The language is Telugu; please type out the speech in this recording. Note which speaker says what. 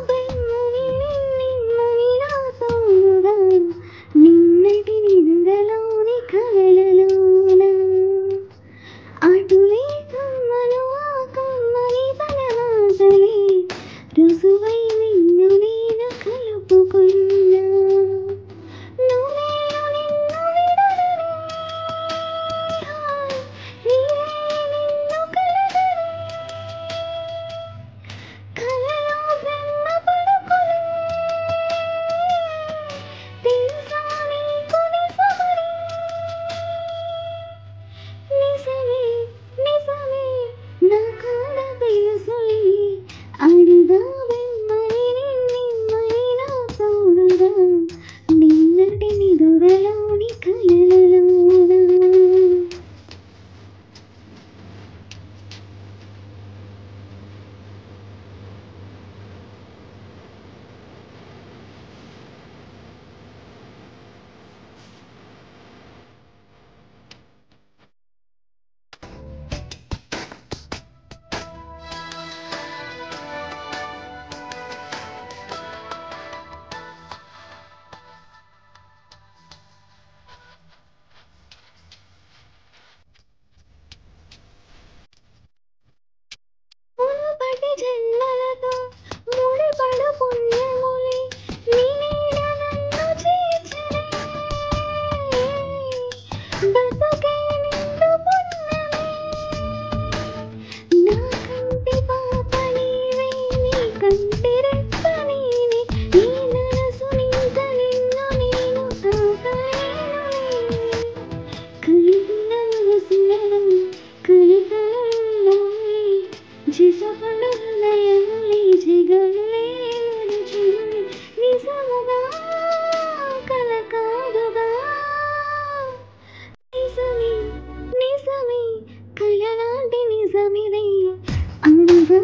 Speaker 1: బెమ్మని నిన్నని నా తోడుగా నిన్నటి నిదురలోని కలలలోన అటులే కమ్మలు ఆ కమ్మని తన మాటలే రుజువై నిన్ను నేను కలుపుకున్నా నువ్వేను నిన్ను విడదనే నీవే నిన్ను కలగనే కలలో బ్రహ్మ పడుకునే తెలుసా నీకు నిజమని నిజమే నిజమే నాకూడా తెలుసులే అడుగా వెమ్మని నిన్నని నా తోడుగా నిన్నటి నిదురలోని కలలలోన మునుపటి జన్మలతో ముడిపడు పుణ్యములే నీ నీడ నన్ను చేర్చెనే బతుకే నిండు పుణ్యమే నా కంటి పాప నీవే నీ కంటి రెప్ప నేనే నీ మనసు నింత నిన్ను నేను తాకలేనులే కలిగిన మనసులను కలికలలోనే జిసపడు హృదయములే జిగలే రుచులే నిజముగా కల కాదుగా నిజమే నిజమే కలలాంటి నిజమిదే అడుగా